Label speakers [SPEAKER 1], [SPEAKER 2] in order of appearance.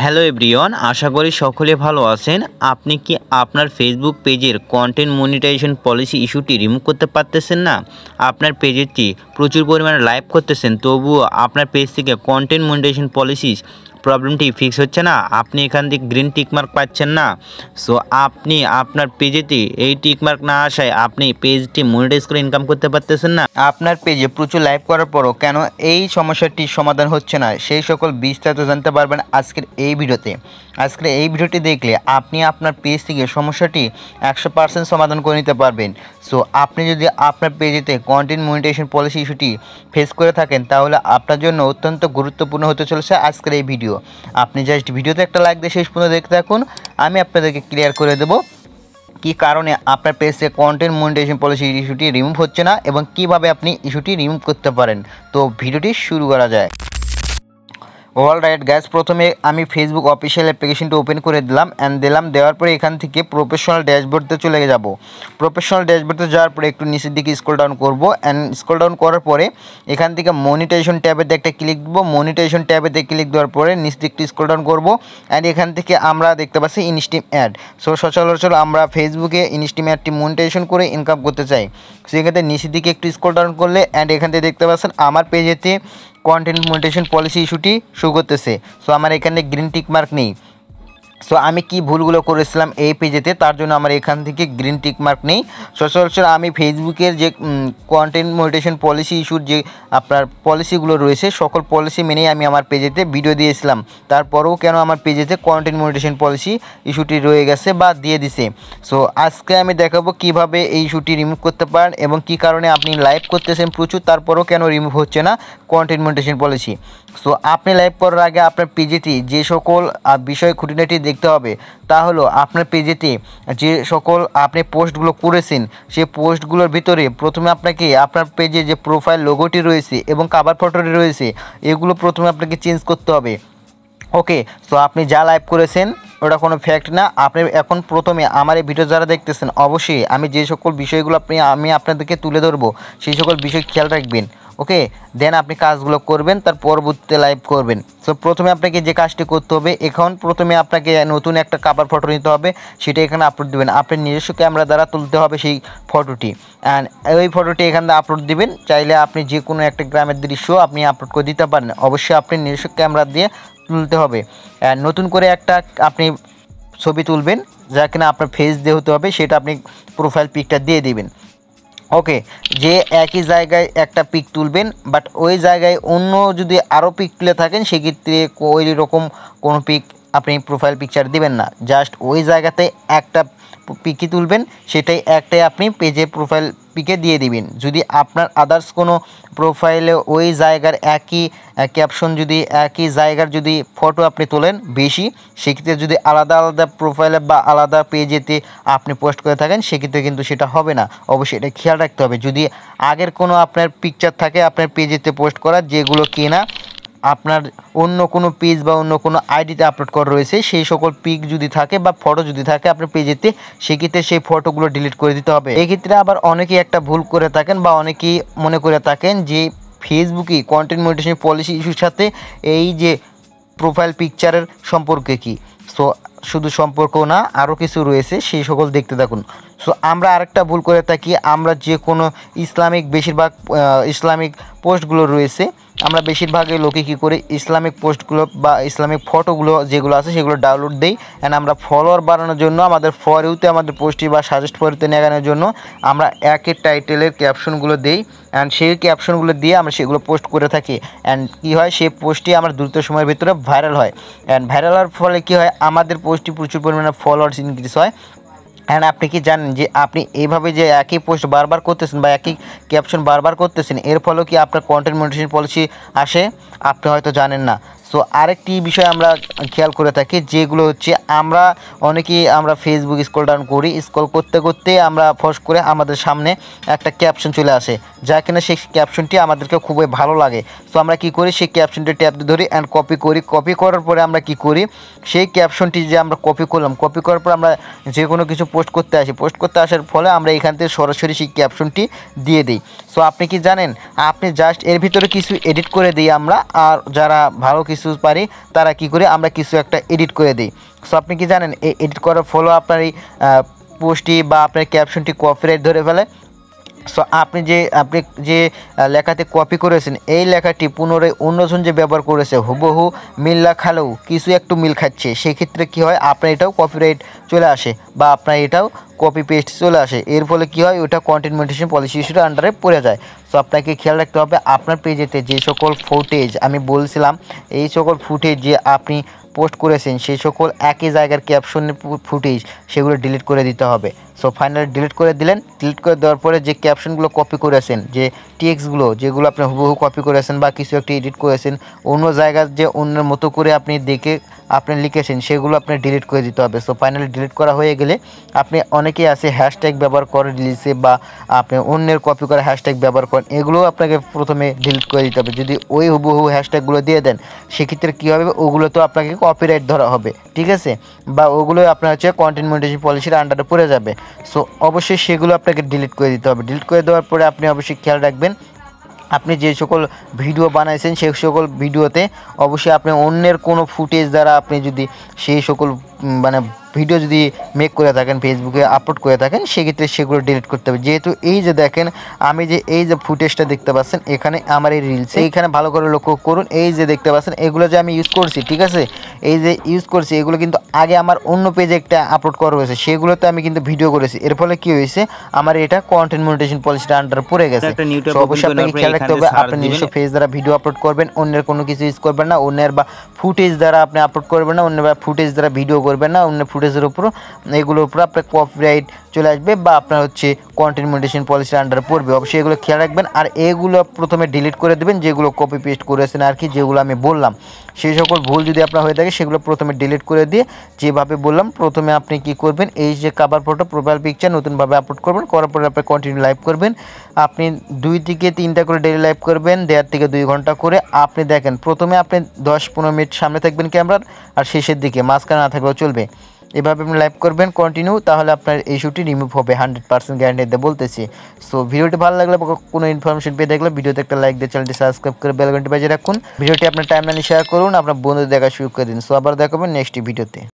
[SPEAKER 1] Hello everyone, আশা করি সকলে ভালো আছেন। আপনি কি আপনার ফেসবুক পেজের কন্টেন্ট মনিটাইজেশন পলিসি ইস্যুটি রিমুভ করতে পারতেছেন না? আপনার পেজটি প্রচুর পরিমাণে লাইভ করতেছেন, তবুও আপনার পেজ থেকে কন্টেন্ট মনিটাইজেশন পলিসি প্রবলেমটি ফিক্স হচ্ছে না। আপনি এখান থেকে গ্রিন টিকমার্ক পাচ্ছেন না। সো আপনি আপনার পেজেতে এই টিকমার্ক না আসায় আপনি পেজটি মনিটাইজ করে ইনকাম করতে পারতেছেন না। আপনার পেজে প্রচুর লাইভ করার পরও কেন এই সমস্যাটির সমাধান হচ্ছে না, সেই সকল বিস্তারিত জানতে পারবেন আজকের এই ভিডিওতে। আজকের এই ভিডিওটি দেখলে আপনি আপনার পেজ থেকে সমস্যাটি 100% সমাধান করে নিতে পারবেন। সো আপনি যদি আপনার পেজেতে কন্টেন্ট মনিটাইজেশন পলিসি ইস্যুটি ফেস করে থাকেন, তাহলে আপনার জন্য অত্যন্ত গুরুত্বপূর্ণ হতে চলেছে আজকের এই ভিডিও। আপনি জাস্ট ভিডিওতে একটা লাইক দিয়ে শেষ পর্যন্ত দেখতে থাকুন। আমি আপনাদেরকে ক্লিয়ার করে দেবো কী কারণে আপনার পেজ থেকে কন্টেন্ট মনিটাইজেশন পলিসি ইস্যুটি রিমুভ হচ্ছে না এবং কিভাবে আপনি ইস্যুটি রিমুভ করতে পারেন। তো ভিডিওটি শুরু করা যায়। অলরাইট গাইস, প্রথমে আমি ফেসবুক অফিসিয়াল অ্যাপ্লিকেশনটা ওপেন করে দিলাম দেওয়ার পরে এখান থেকে প্রফেশনাল ড্যাশবোর্ডে চলে যাব। প্রফেশনাল ড্যাশবোর্ডে যাওয়ার পরে একটু নিচের দিকে স্ক্রল ডাউন করব স্ক্রল ডাউন করার পরে এখান থেকে মনিটাইজেশন ট্যাবেতে একটা ক্লিক দেবো। মনিটাইজেশন ট্যাবেতে ক্লিক দেওয়ার পরে নিচের দিকে একটু স্ক্রল ডাউন করব এখান থেকে আমরা দেখতে পাচ্ছি ইনস্টিম অ্যাড। সো সচরাচর আমরা ফেসবুকে ইনস্টিম অ্যাডটি মনিটাইজেশন করে ইনকাম করতে চাই। সেক্ষেত্রে নিচের দিকে একটু স্ক্রল ডাউন করলে এখান থেকে দেখতে পাচ্ছেন আমার পেজেতে কন্টেন্ট মনিটাইজেশন পলিসি ইস্যুটি শো করতেছে। সো আমার এখানে গ্রিন টিক মার্ক নেই। সো আমি কি ভুলগুলো করেছিলাম এই পেজেতে, তার জন্য আমার এখান থেকে গ্রিন টিক মার্ক নেই। সচরাচর আমি ফেসবুকের যে কন্টেন্ট মনিটাইজেশন পলিসি ইস্যুর যে আপনার পলিসিগুলো রয়েছে, সকল পলিসি মেনেই আমি আমার পেজেতে ভিডিও দিয়েছিলাম। তারপরেও কেন আমার পেজেতে কন্টেন্ট মনিটাইজেশন পলিসি ইস্যুটি রয়ে গেছে বা দিয়ে দিছে। সো আজকে আমি দেখাবো কিভাবে এই ইস্যুটি রিমুভ করতে পারেন এবং কি কারণে আপনি লাইভ করতেছেন প্রচুর, তারপরেও কেন রিমুভ হচ্ছে না কন্টেন্ট মনিটাইজেশন পলিসি। সো আপনি লাইভ করার আগে আপনার পেজেটি যে সকল বিষয় খুঁটিনাটি দেখতে হবে, তা হলো আপনার পেজেতে যে সকল আপনি পোস্টগুলো করেছেন সেই পোস্টগুলোর ভিতরে প্রথমে আপনাকে আপনার পেজে যে প্রোফাইল লোগোটি রয়েছে এবং কভার ফটোটি রয়েছে, এগুলো প্রথমে আপনাকে চেঞ্জ করতে হবে। ওকে, সো আপনি যা লাইভ করেছেন ওটা কোনো ফ্যাক্ট না। আপনি এখন প্রথমে আমার এই ভিডিও যারা দেখতেছেন, অবশ্যই আমি যে সকল বিষয়গুলো আমি আপনাদেরকে তুলে ধরবো সেই সকল বিষয় খেয়াল রাখবেন। ওকে, দেন আপনি কাজগুলো করবেন, তার পরবর্তীতে লাইভ করবেন। সো প্রথমে আপনাকে যে কাজটি করতে হবে, এখন প্রথমে আপনাকে নতুন একটা কভার ফটো নিতে হবে, সেটা এখানে আপলোড দেবেন। আপনার নিজস্ব ক্যামেরা দ্বারা তুলতে হবে সেই ফটোটি, অ্যান্ড ওই ফটোটি এখানে আপলোড দিবেন। চাইলে আপনি যে কোনো একটা গ্রামের দৃশ্য আপনি আপলোড করে দিতে পারেন, অবশ্যই আপনি নিজস্ব ক্যামেরা দিয়ে তুলতে হবে। নতুন করে একটা আপনি ছবি তুলবেন যা কিনা আপনার ফেস দিয়ে হতে হবে, সেটা আপনি প্রোফাইল পিকটা দিয়ে দিবেন। ওকে, যে একই জায়গায় একটা পিক তুলবেন, বাট ওই জায়গায় অন্য যদি আরও পিক তুলে থাকেন, সেক্ষেত্রে ওই রকম কোনো পিক আপনি প্রোফাইল পিকচার দিবেন না। জাস্ট ওই জায়গাতে একটা পিকই তুলবেন, সেটাই একটাই আপনি পেজে প্রোফাইল পিকে দিয়ে দিবেন। যদি আপনার আদার্স কোনো প্রোফাইলে ওই জায়গার একই ক্যাপশন যদি একই জায়গার যদি ফটো আপনি তোলেন বেশি, সেক্ষেত্রে যদি আলাদা আলাদা প্রোফাইলে বা আলাদা পেজেতে আপনি পোস্ট করে থাকেন, সেক্ষেত্রে কিন্তু সেটা হবে না। অবশ্যই এটা খেয়াল রাখতে হবে। যদি আগের কোনো আপনার পিকচার থাকে আপনার পেজেতে পোস্ট করা, যেগুলো কিনা আপনার অন্য কোনো পেজ বা অন্য কোনো আইডিতে আপলোড করা রয়েছে, সেই সকল পিক যদি থাকে বা ফটো যদি থাকে আপনার পেজেতে, সেক্ষেত্রে সেই ফটোগুলো ডিলিট করে দিতে হবে। এক্ষেত্রে আবার অনেকেই একটা ভুল করে থাকেন বা অনেকেই মনে করে থাকেন যে ফেসবুকে কন্টেন্ট মনিটাইজেশন পলিসি ইস্যুর সাথে এই যে প্রোফাইল পিকচারের সম্পর্কে কি। সো শুধু সম্পর্ক না, আরও কিছু রয়েছে, সেই সকল দেখতে থাকুন। সো আমরা আরেকটা ভুল করে থাকি, আমরা যে কোনো ইসলামিক বেশিরভাগ ইসলামিক পোস্টগুলো রয়েছে, আমরা বেশিরভাগই লোকে কী করি, ইসলামিক পোস্টগুলো বা ইসলামিক ফটোগুলো যেগুলো আছে সেগুলো ডাউনলোড দিই, অ্যান্ড আমরা ফলোয়ার বাড়ানোর জন্য আমাদের ফর ইউতে আমাদের পোস্টটি বা সাজেস্ট ফর ইউতে নেগানোর জন্য আমরা একের টাইটেলের ক্যাপশনগুলো দিই, অ্যান্ড সেই ক্যাপশনগুলো দিয়ে আমরা সেগুলো পোস্ট করে থাকি। অ্যান্ড কী হয়, সেই পোস্টটি আমার দ্রুত সময়ের ভিতরে ভাইরাল হয়, অ্যান্ড ভাইরাল হওয়ার ফলে কী হয়, আমাদের পোস্টটি প্রচুর পরিমাণে ফলোয়ার্স ইনক্রিজ হয়। অ্যান্ড আপনি কি জানেন যে আপনি এইভাবে যে একই পোস্ট বারবার করতেছেন বা একই ক্যাপশন বারবার করতেছেন, এর ফলেও কি আপনার কন্টেন্ট মনিটাইজেশন পলিসি আসে, আপনি হয়তো জানেন না। সো আরেকটি বিষয় আমরা খেয়াল করে থাকি, যেগুলো হচ্ছে আমরা অনেকেই আমরা ফেসবুক স্ক্রল ডাউন করি, স্ক্রল করতে করতে আমরা ফস করে আমাদের সামনে একটা ক্যাপশন চলে আসে, যা কিনা সেই ক্যাপশনটি আমাদেরকে খুবই ভালো লাগে। সো আমরা কি করি, সেই ক্যাপশনটি ট্যাপ দিয়ে ধরি অ্যান্ড কপি করি। কপি করার পরে আমরা কি করি, সেই ক্যাপশনটি যে আমরা কপি করলাম, কপি করার পর আমরা যে কোনো কিছু পোস্ট করতে আসি, পোস্ট করতে আসার ফলে আমরা এখান থেকে সরাসরি সেই ক্যাপশনটি দিয়ে দিই। সো আপনি কি জানেন, আপনি জাস্ট এর ভিতরে কিছু এডিট করে দিই আমরা, আর যারা ভালো কিছু
[SPEAKER 2] কিছু পারি তারা কি করে আমরা কিছু একটা এডিট করে দিই। সো আপনি কি জানেন এই এডিট করার ফলে আপনার এই পোস্টটি বা আপনার ক্যাপশনটি কপিরাইট ধরে ফেলে। সো আপনি যে লেখাতে কপি করেছেন এই লেখাটি পুনরায় অন্যজন যে ব্যবহার করেছে হুবহু মিল না খালেও কিছু একটু মিল খাচ্ছে, সেক্ষেত্রে কী হয় আপনার এটাও কপিরাইট চলে আসে বা আপনার এটাও কপি পেস্ট চলে আসে। এর ফলে কী হয় ওটা কন্টেন্ট মনিটাইজেশন পলিসি ইস্যুর আন্ডারে পড়ে যায়। সো আপনাকে খেয়াল রাখতে হবে আপনার পেজেতে যে সকল ফুটেজ আমি বলছিলাম, এই সকল ফুটেজ যে আপনি পোস্ট করেছেন সেই সকল একই জায়গার ক্যাপশনের ফুটেজ সেগুলো ডিলিট করে দিতে হবে। সো ফাইনালি ডিলিট করে দিলেন। ডিলিট করে দেওয়ার পরে যে ক্যাপশনগুলো কপি করেছেন, যে টেক্সটগুলো যেগুলো আপনি হুবহু কপি করেছেন বা কিছু একটা এডিট করেছেন অন্য জায়গার যে অন্যের মতো করে আপনি দেখে আপনি লিখেছেন সেগুলো আপনি ডিলিট করে দিতে হবে। সো ফাইনালি ডিলিট করা হয়ে গেলে আপনি অনেকেই আছে হ্যাশট্যাগ ব্যবহার করে রিলিজে বা আপনি অন্যের কপি করে হ্যাশট্যাগ ব্যবহার করেন, এগুলোও আপনাকে প্রথমে ডিলিট করে দিতে হবে। যদি ওই হুবহু হ্যাশট্যাগুলো দিয়ে দেন সেক্ষেত্রে কী হবে ওগুলো তো আপনাকে কপিরাইট ধরা হবে, ঠিক আছে, বা ওগুলো আপনার হচ্ছে কন্টেন্ট মনিটাইজেশন পলিসির আন্ডারে পড়ে যাবে। সো অবশ্যই সেগুলো আপনাকে ডিলিট করে দিতে হবে। ডিলিট করে দেওয়ার পরে আপনি অবশ্যই খেয়াল রাখবেন আপনি যে সকল ভিডিও বানাইছেন সেই সকল ভিডিওতে অবশ্যই আপনি অন্যের কোনো ফুটেজ দ্বারা আপনি যদি সেই সকল মানে ভিডিও যদি মেক করে থাকেন ফেসবুকে আপলোড করে থাকেন সেক্ষেত্রে সেগুলো ডিলিট করতে হবে। যেহেতু এই যে দেখেন আমি যে এই যে ফুটেজটা দেখতে পাচ্ছেন এখানে আমার এই রিলসে এইখানে ভালো করে লক্ষ্য করুন, এই যে দেখতে পাচ্ছেন এগুলো যে আমি ইউজ করছি, ঠিক আছে, এই যে ইউজ করছি এগুলো কিন্তু আগে আমার অন্য পেজে একটা আপলোড করা হয়েছে সেগুলোতে আমি কিন্তু ভিডিও করেছি। এর ফলে কি হয়েছে আমার এটা কন্টেন্ট মনিটাইজেশন পলিসির আন্ডারে পড়ে গেছে। অবশ্যই আপনাকে খেয়াল রাখতে হবে আপনি নিজস্ব পেজ দ্বারা ভিডিও আপলোড করবেন, অন্যের কোনো কিছু ইউজ করবেন না, অন্যের বা ফুটেজ দ্বারা আপনি আপলোড করবেন না, অন্যের বা ফুটেজ দ্বারা ভিডিও করবেন না, অন্যের ফুটেজের উপর এগুলোর উপর আপনার কপিরাইট চলে আসবে বা আপনার হচ্ছে কন্টেন্ট মনিটাইজেশন পলিসির আন্ডারে পড়বে। অবশ্যই এগুলো খেয়াল রাখবেন। আর এগুলো প্রথমে ডিলিট করে দেবেন যেগুলো কপি পেস্ট করেছেন আর কি, যেগুলো আমি বললাম সেই সকল ভুল যদি আপনার হয়ে থাকে সেগুলো প্রথমে ডিলিট করে দিয়ে যেভাবে বললাম প্রথমে আপনি কি করবেন এই যে কভার ফটো প্রোফাইল পিকচার নতুনভাবে আপলোড করবেন, করার পরে আপনি কন্টিনিউ লাইভ করবেন। আপনি 2 থেকে 3টা করে ডেইলি লাইভ করবেন 1.5 থেকে 2 ঘন্টা করে। আপনি দেখেন প্রথমে আপনি 10-15 মিনিট সামনে থাকবেন ক্যামেরার আর শেষের দিকে, মাঝখানে না থাকলেও চলবে। এভাবে আপনি লাইভ করবেন কন্টিনিউ, তাহলে আপনার এই ইস্যুটি রিমুভ হবে 100% গ্যারান্টি দিয়ে বলতেছি। সো ভিডিওটি ভালো লাগলে কোনো ইনফরমেশন পেয়ে দেখলে ভিডিওতে একটা লাইক দিয়ে চ্যানেলটি সাবস্ক্রাইব করে বেল ঘন্টি বাজিয়ে রাখুন। ভিডিওটি আপনার টাইমলাইনে শেয়ার করুন, আপনার বন্ধুদের দেখা শুরু করে দিন। সো আবার দেখাবেন নেক্সট ভিডিওতে।